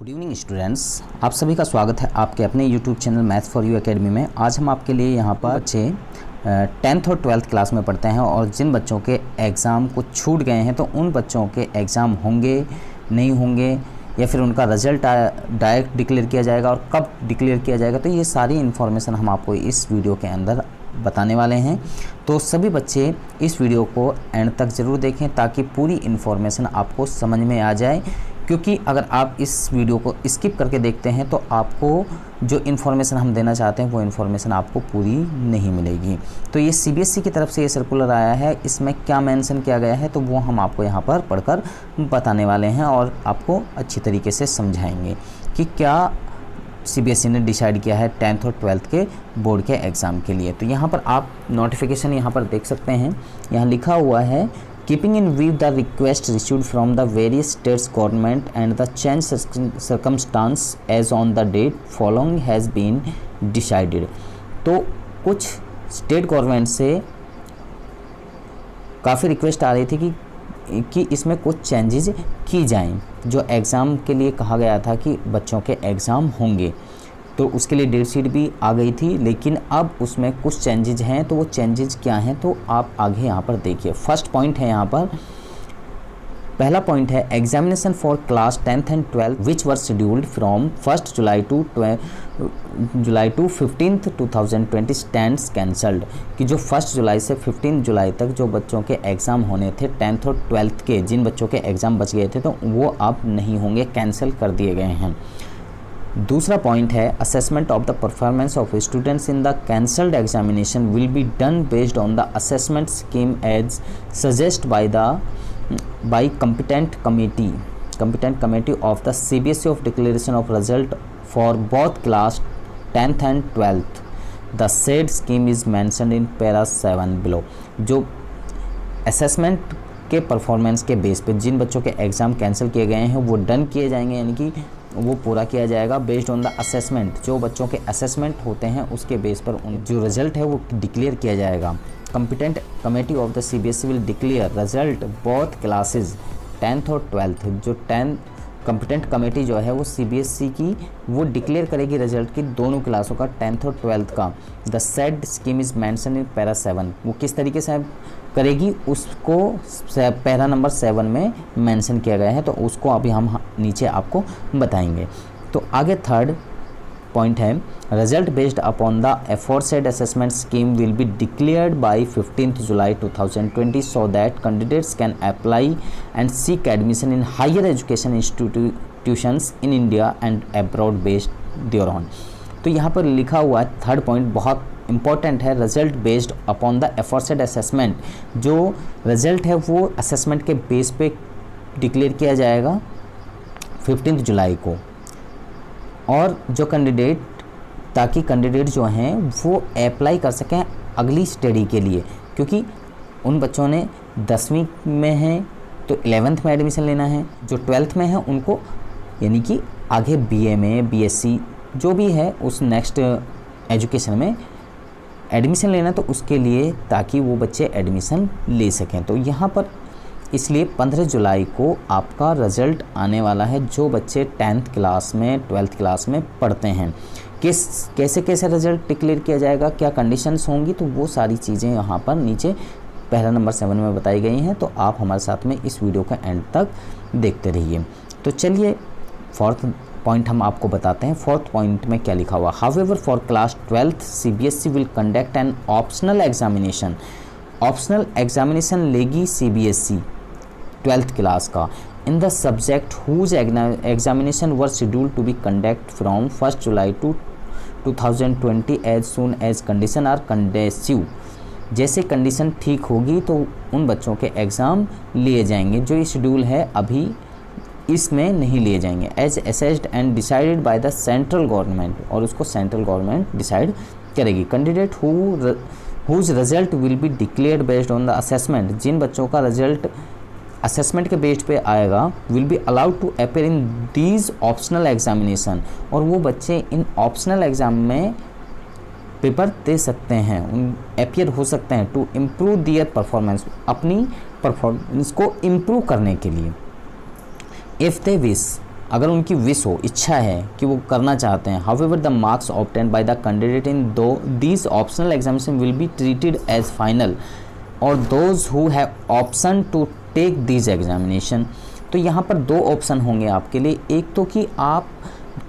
Good evening students, आप सभी का स्वागत है आपके अपने YouTube channel maths for you academy में। आज हम आपके लिए यहाँ पर बच्चे 10th और 12th क्लास में पढ़ते हैं और जिन बच्चों के एग्ज़ाम को छूट गए हैं तो उन बच्चों के एग्ज़ाम होंगे नहीं होंगे या फिर उनका रिज़ल्ट डायरेक्ट डिक्लेयर किया जाएगा और कब डिक्लेयर किया जाएगा, तो ये सारी इन्फॉर्मेशन हम आपको इस वीडियो के अंदर बताने वाले हैं। तो सभी बच्चे इस वीडियो को एंड तक ज़रूर देखें ताकि पूरी इन्फॉर्मेशन आपको समझ में आ जाए, क्योंकि अगर आप इस वीडियो को स्किप करके देखते हैं तो आपको जो इन्फॉर्मेशन हम देना चाहते हैं वो इन्फॉर्मेशन आपको पूरी नहीं मिलेगी। तो ये सीबीएसई की तरफ से ये सर्कुलर आया है, इसमें क्या मेंशन किया गया है तो वो हम आपको यहाँ पर पढ़कर बताने वाले हैं और आपको अच्छी तरीके से समझाएंगे कि क्या सीबीएसई ने डिसाइड किया है 10th और 12th के बोर्ड के एग्ज़ाम के लिए। तो यहाँ पर आप नोटिफिकेशन यहाँ पर देख सकते हैं, यहाँ लिखा हुआ है Keeping in view the request received from the various states government and the change circumstance as on the date following has been decided। तो कुछ स्टेट गवर्नमेंट से काफ़ी रिक्वेस्ट आ रही थी कि इसमें कुछ चेंजेस की जाएं। जो एग्ज़ाम के लिए कहा गया था कि बच्चों के एग्ज़ाम होंगे तो उसके लिए डेट शीट भी आ गई थी, लेकिन अब उसमें कुछ चेंजेस हैं। तो वो चेंजेस क्या हैं तो आप आगे यहाँ पर देखिए। फर्स्ट पॉइंट है, यहाँ पर पहला पॉइंट है examination for class 10th and 12th which were scheduled from 1 July to 15th 2020 stands cancelled. कि जो 1 जुलाई से 15 जुलाई तक जो बच्चों के एग्ज़ाम होने थे 10th और 12th के, जिन बच्चों के एग्ज़ाम बच गए थे तो वो अब नहीं होंगे, कैंसिल कर दिए गए हैं। दूसरा पॉइंट है assessment of the performance of students in the cancelled examination will be done based on the assessment scheme as suggest by competent committee of the CBSE of declaration of result for both class 10th and 12th। The said scheme is mentioned in para 7 below। जो assessment के performance के base पे जिन बच्चों के exam cancel किए गए हैं वो डन किए जाएंगे, यानी कि वो पूरा किया जाएगा बेस्ड ऑन द असेसमेंट। जो बच्चों के असेसमेंट होते हैं उसके बेस पर जो रिज़ल्ट है वो डिक्लेयर किया जाएगा। Competent committee of the CBSE will declare result both classes 10th और 12th। जो 10 कॉम्पिटेंट कमेटी जो है वो सीबीएसई की वो डिक्लेयर करेगी रिजल्ट की दोनों क्लासों का 10th और 12th का। The said scheme is mention in para 7। वो किस तरीके से करेगी उसको पैरा नंबर 7 में मेंशन किया गया है, तो उसको अभी हम नीचे आपको बताएंगे। तो आगे थर्ड पॉइंट है result based upon the aforesaid assessment scheme will be declared by 15th July 2020 so that candidates can apply and seek admission in higher education institutions in India and abroad based thereon. तो यहाँ पर लिखा हुआ third point बहुत important है, result based upon the aforesaid assessment. जो result है वो असेसमेंट के बेस पे डिक्लेयर किया जाएगा 15th जुलाई को। और जो कैंडिडेट, ताकि कैंडिडेट जो हैं वो अप्लाई कर सकें अगली स्टडी के लिए, क्योंकि उन बच्चों ने 10वीं में हैं तो 11th में एडमिशन लेना है, जो 12th में है उनको यानी कि आगे बीए में बीएससी जो भी है उस नेक्स्ट एजुकेशन में एडमिशन लेना, तो उसके लिए ताकि वो बच्चे एडमिशन ले सकें। तो यहाँ पर इसलिए 15 जुलाई को आपका रिज़ल्ट आने वाला है जो बच्चे 10th क्लास में 12th क्लास में पढ़ते हैं। कैसे रिज़ल्ट डिक्लेयर किया जाएगा, क्या कंडीशंस होंगी, तो वो सारी चीज़ें यहाँ पर नीचे पैरा नंबर 7 में बताई गई हैं। तो आप हमारे साथ में इस वीडियो का एंड तक देखते रहिए। तो चलिए फोर्थ पॉइंट हम आपको बताते हैं। फोर्थ पॉइंट में क्या लिखा हुआ, however for class 12th CBSE will conduct an optional examination. Optional examination लेगी सीबीएसई 12th क्लास का in the subject whose examination were scheduled to be conducted from 1 July to 2020 as soon as condition are conducive. जैसे condition ठीक होगी तो उन बच्चों के exam लिए जाएंगे। जो ये शेड्यूल है अभी इसमें नहीं लिए जाएंगे। As assessed and decided by the central government, और उसको सेंट्रल गवर्नमेंट डिसाइड करेगी। Candidate whose result will be declared based on the assessment. जिन बच्चों का रिजल्ट असेसमेंट के बेस पे आएगा will be allowed to appear in these optional examination. और वो बच्चे इन ऑप्शनल एग्ज़ाम में पेपर दे सकते हैं, अपियर हो सकते हैं टू इम्प्रूव दियर परफॉर्मेंस, अपनी परफॉर्मेंस को इम्प्रूव करने के लिए। इफ़ दे विश, अगर उनकी विश हो, इच्छा है कि वो करना चाहते हैं, however the marks obtained by the candidate in these optional examination will be treated as final और those who have option to take these examination. तो यहाँ पर दो ऑप्शन होंगे आपके लिए, एक तो कि आप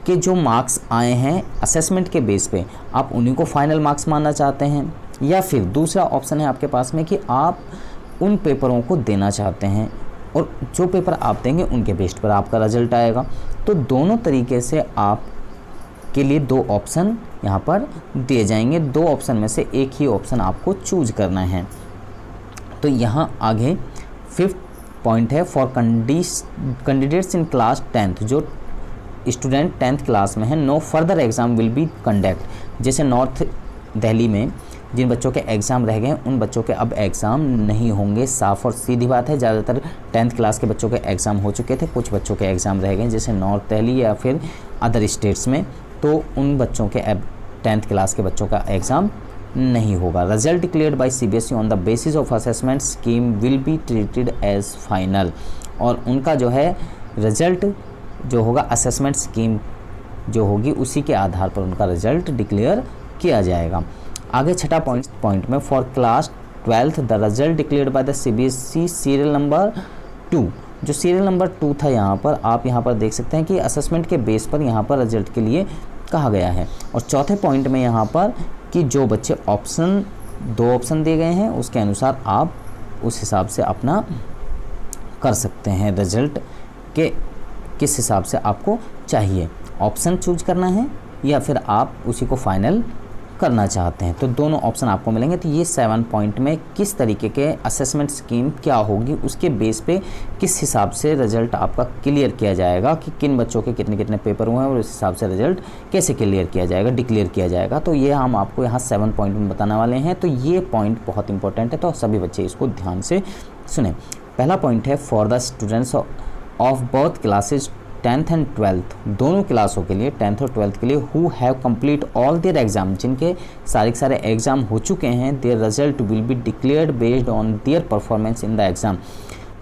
के जो मार्क्स आए हैं असेसमेंट के बेस पे आप उन्हीं को फाइनल मार्क्स मानना चाहते हैं, या फिर दूसरा ऑप्शन है आपके पास में कि आप उन पेपरों को देना चाहते हैं और जो पेपर आप देंगे उनके बेस पर आपका रिजल्ट आएगा। तो दोनों तरीके से आप के लिए दो ऑप्शन यहाँ पर दिए जाएंगे, दो ऑप्शन में से एक ही ऑप्शन आपको चूज करना है। तो यहाँ आगे 5th पॉइंट है, for candidates in class 10th, जो स्टूडेंट 10th क्लास में है, no further exam will be conduct. जैसे नॉर्थ दिल्ली में जिन बच्चों के एग्ज़ाम रह गए हैं उन बच्चों के अब एग्ज़ाम नहीं होंगे, साफ़ और सीधी बात है। ज़्यादातर 10th क्लास के बच्चों के एग्ज़ाम हो चुके थे, कुछ बच्चों के एग्ज़ाम रह गए जैसे नॉर्थ दिल्ली या फिर अदर स्टेट्स में, तो उन बच्चों के अब 10th क्लास के बच्चों का एग्ज़ाम नहीं होगा। Result declared by CBSE on the basis of assessment scheme will be treated as final, और उनका जो है रिजल्ट जो होगा असेसमेंट स्कीम जो होगी उसी के आधार पर उनका रिजल्ट डिक्लेयर किया जाएगा। आगे छठा पॉइंट में, for class 12th the result declared by the CBSE serial number 2, जो सीरियल नंबर 2 था यहाँ पर आप यहाँ पर देख सकते हैं कि असेसमेंट के बेस पर यहाँ पर रिजल्ट के लिए कहा गया है। और चौथे पॉइंट में यहाँ पर कि जो बच्चे दो ऑप्शन दिए गए हैं उसके अनुसार आप उस हिसाब से अपना कर सकते हैं रिजल्ट के किस हिसाब से आपको चाहिए, ऑप्शन चूज करना है या फिर आप उसी को फाइनल करना चाहते हैं। तो दोनों ऑप्शन आपको मिलेंगे। तो ये 7 पॉइंट में किस तरीके के असेसमेंट स्कीम क्या होगी उसके बेस पे किस हिसाब से रिजल्ट आपका क्लियर किया जाएगा कि किन बच्चों के कितने कितने पेपर हुए हैं और उस हिसाब से रिजल्ट कैसे क्लियर किया जाएगा, डिक्लेयर किया जाएगा। तो ये हम आपको यहाँ 7 पॉइंट में बताने वाले हैं। तो ये पॉइंट बहुत इंपॉर्टेंट है, तो सभी बच्चे इसको ध्यान से सुने। पहला पॉइंट है, for the students of both classes 10th and 12th, दोनों क्लासों के लिए 10th और 12th के लिए, who have complete all their exam, जिनके सारे एग्जाम हो चुके हैं, their result will be declared based on their performance in the exam.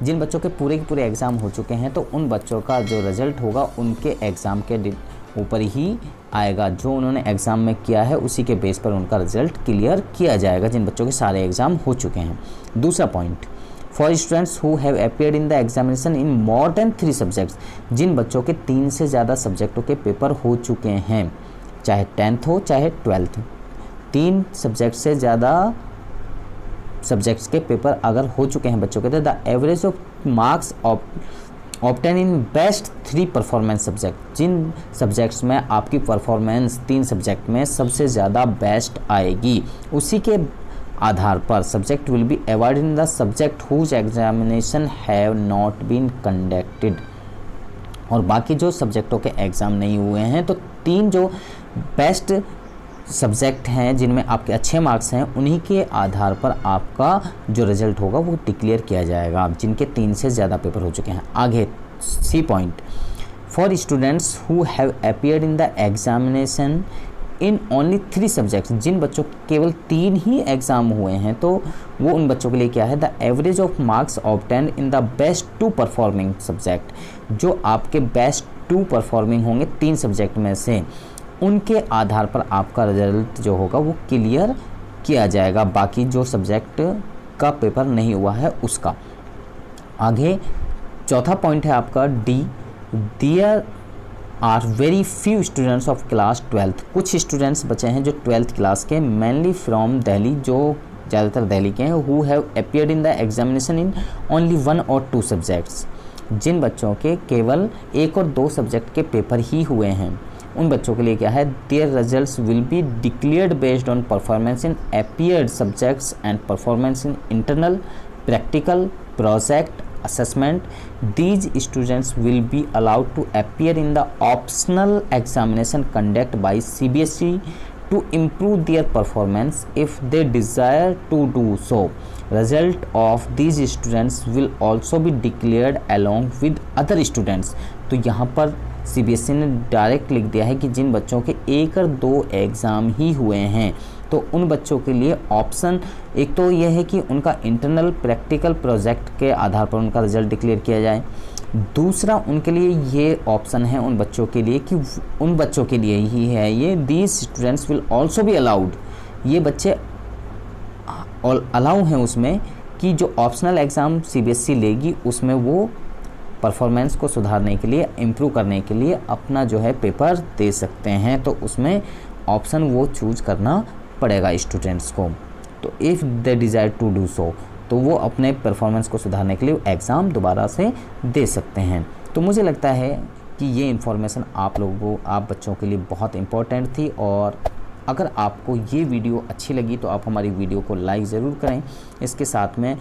जिन बच्चों के पूरे एग्ज़ाम हो चुके हैं तो उन बच्चों का जो रिजल्ट होगा उनके एग्ज़ाम के ऊपर ही आएगा, जो उन्होंने एग्ज़ाम में किया है उसी के बेस पर उनका रिजल्ट क्लियर किया जाएगा, जिन बच्चों के सारे एग्ज़ाम हो चुके हैं। दूसरा point, for students who have appeared in the examination in more than 3 subjects, जिन बच्चों के 3 से ज़्यादा सब्जेक्टों के पेपर हो चुके हैं, चाहे 10th हो चाहे 12th, 3 सब्जेक्ट से ज़्यादा सब्जेक्ट्स के पेपर अगर हो चुके हैं बच्चों के, तो the average of marks obtain in best 3 performance subject, जिन सब्जेक्ट्स में आपकी परफॉर्मेंस 3 सब्जेक्ट में सबसे ज़्यादा बेस्ट आएगी उसी के आधार पर subject will be awarded in the subject whose examination have not been conducted. और बाकी जो सब्जेक्टों के एग्ज़ाम नहीं हुए हैं तो 3 जो बेस्ट सब्जेक्ट हैं जिनमें आपके अच्छे मार्क्स हैं उन्हीं के आधार पर आपका जो रिजल्ट होगा वो डिक्लेयर किया जाएगा, जिनके 3 से ज़्यादा पेपर हो चुके हैं। आगे C point, for students who have appeared in the examination in only 3 subjects, जिन बच्चों के केवल 3 ही एग्ज़ाम हुए हैं तो वो उन बच्चों के लिए क्या है, the average of marks obtained in the best 2 performing subject, जो आपके बेस्ट 2 परफॉर्मिंग होंगे 3 सब्जेक्ट में से, उनके आधार पर आपका रिजल्ट जो होगा वो क्लियर किया जाएगा, बाकी जो सब्जेक्ट का पेपर नहीं हुआ है उसका। आगे चौथा पॉइंट है आपका D, there are very few students of class 12th, कुछ स्टूडेंट्स बचे हैं जो 12th क्लास के, मेनली फ्रॉम दिल्ली, जो ज़्यादातर दिल्ली के हैं, who have appeared in the examination in only 1 और 2 सब्जेक्ट्स, जिन बच्चों के केवल 1 और 2 सब्जेक्ट के पेपर ही हुए हैं उन बच्चों के लिए क्या है, their results will be declared based on performance in appeared subjects and performance in internal, practical, project, assessment. These students will be allowed to appear in the optional examination conducted by CBSE to improve their performance if they desire to do so. Result of these students will also be declared along with other students. तो यहाँ पर CBSE ने direct लिख दिया है कि जिन बच्चों के 1 और 2 एग्ज़ाम ही हुए हैं तो उन बच्चों के लिए ऑप्शन एक तो यह है कि उनका इंटरनल, प्रैक्टिकल, प्रोजेक्ट के आधार पर उनका रिजल्ट डिक्लेयर किया जाए, दूसरा उनके लिए ये ऑप्शन है उन बच्चों के लिए कि उन बच्चों के लिए ही है ये, these students will also be allowed, ये बच्चे अलाउ हैं उसमें कि जो ऑप्शनल एग्ज़ाम सीबीएसई लेगी उसमें वो परफॉर्मेंस को सुधारने के लिए, इम्प्रूव करने के लिए अपना जो है पेपर दे सकते हैं। तो उसमें ऑप्शन वो चूज करना पड़ेगा स्टूडेंट्स को। तो if they desire to do so, तो वो अपने परफॉर्मेंस को सुधारने के लिए एग्ज़ाम दोबारा से दे सकते हैं। तो मुझे लगता है कि ये इन्फॉर्मेशन आप लोगों, आप बच्चों के लिए बहुत इम्पोर्टेंट थी। और अगर आपको ये वीडियो अच्छी लगी तो आप हमारी वीडियो को लाइक ज़रूर करें। इसके साथ में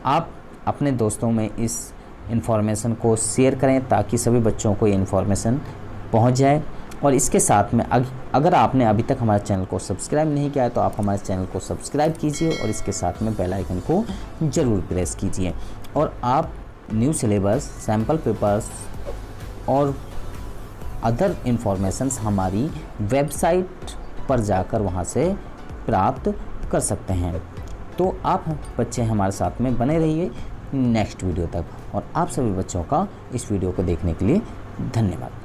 आप अपने दोस्तों में इस इन्फॉर्मेशन को शेयर करें ताकि सभी बच्चों को ये इन्फॉर्मेशन पहुंच जाए। और इसके साथ में अगर आपने अभी तक हमारे चैनल को सब्सक्राइब नहीं किया है तो आप हमारे चैनल को सब्सक्राइब कीजिए और इसके साथ में बेल आइकन को ज़रूर प्रेस कीजिए। और आप न्यू सिलेबस, सैम्पल पेपर्स और अदर इन्फॉर्मेशंस हमारी वेबसाइट पर जाकर वहां से प्राप्त कर सकते हैं। तो आप बच्चे हमारे साथ में बने रहिए नेक्स्ट वीडियो तक। और आप सभी बच्चों का इस वीडियो को देखने के लिए धन्यवाद।